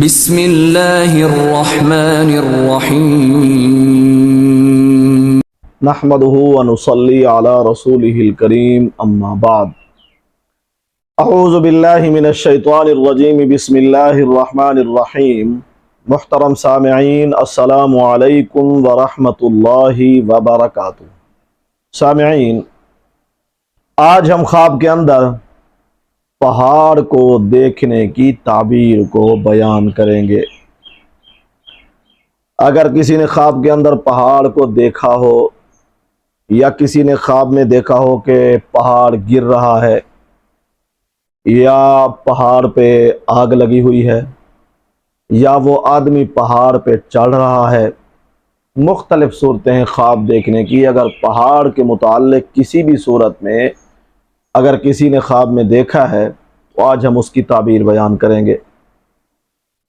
بسم اللہ الرحمن الرحیم نحمده ونصلي على رسوله الكريم اما بعد اعوذ باللہ من الشیطان الرجیم بسم اللہ الرحمن الرحیم۔ محترم سامعین، السلام علیکم ورحمۃ اللہ وبرکاتہ۔ سامعین، آج ہم خواب کے اندر پہاڑ کو دیکھنے کی تعبیر کو بیان کریں گے۔ اگر کسی نے خواب کے اندر پہاڑ کو دیکھا ہو یا کسی نے خواب میں دیکھا ہو کہ پہاڑ گر رہا ہے یا پہاڑ پہ آگ لگی ہوئی ہے یا وہ آدمی پہاڑ پہ چڑھ رہا ہے، مختلف صورتیں ہیں خواب دیکھنے کی۔ اگر پہاڑ کے متعلق کسی بھی صورت میں اگر کسی نے خواب میں دیکھا ہے تو آج ہم اس کی تعبیر بیان کریں گے۔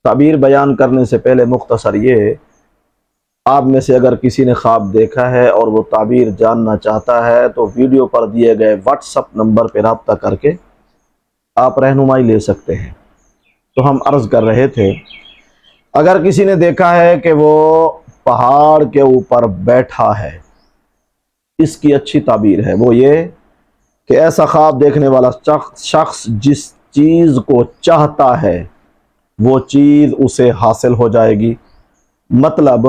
تعبیر بیان کرنے سے پہلے مختصر یہ، آپ میں سے اگر کسی نے خواب دیکھا ہے اور وہ تعبیر جاننا چاہتا ہے تو ویڈیو پر دیے گئے واٹس ایپ نمبر پہ رابطہ کر کے آپ رہنمائی لے سکتے ہیں۔ تو ہم عرض کر رہے تھے، اگر کسی نے دیکھا ہے کہ وہ پہاڑ کے اوپر بیٹھا ہے، اس کی اچھی تعبیر ہے وہ یہ کہ ایسا خواب دیکھنے والا شخص جس چیز کو چاہتا ہے وہ چیز اسے حاصل ہو جائے گی، مطلب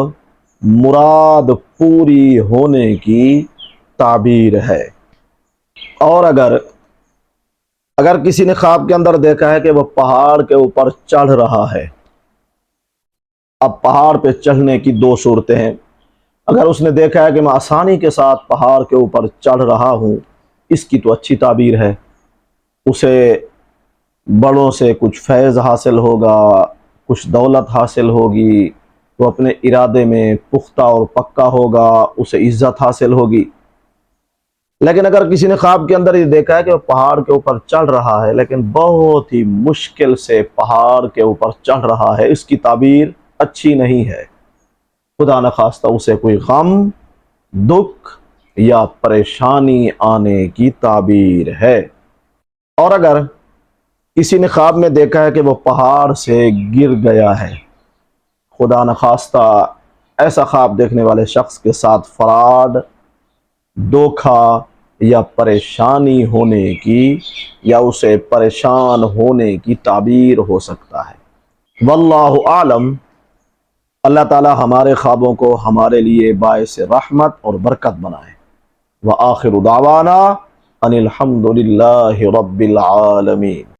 مراد پوری ہونے کی تعبیر ہے۔ اور اگر کسی نے خواب کے اندر دیکھا ہے کہ وہ پہاڑ کے اوپر چڑھ رہا ہے، اب پہاڑ پہ چڑھنے کی دو صورتیں ہیں۔ اگر اس نے دیکھا ہے کہ میں آسانی کے ساتھ پہاڑ کے اوپر چڑھ رہا ہوں، اس کی تو اچھی تعبیر ہے، اسے بڑوں سے کچھ فیض حاصل ہوگا، کچھ دولت حاصل ہوگی، وہ اپنے ارادے میں پختہ اور پکا ہوگا، اسے عزت حاصل ہوگی۔ لیکن اگر کسی نے خواب کے اندر یہ دیکھا ہے کہ وہ پہاڑ کے اوپر چڑھ رہا ہے لیکن بہت ہی مشکل سے پہاڑ کے اوپر چڑھ رہا ہے، اس کی تعبیر اچھی نہیں ہے، خدا نخواستہ اسے کوئی غم، دکھ یا پریشانی آنے کی تعبیر ہے۔ اور اگر کسی نے خواب میں دیکھا ہے کہ وہ پہاڑ سے گر گیا ہے، خدا نخواستہ ایسا خواب دیکھنے والے شخص کے ساتھ فراڈ، دھوکہ یا پریشانی ہونے کی یا اسے پریشان ہونے کی تعبیر ہو سکتا ہے۔ واللہ اعلم۔ اللہ تعالی ہمارے خوابوں کو ہمارے لیے باعث رحمت اور برکت بنائے۔ وآخر دعوانا ان الحمد للہ رب العالمین۔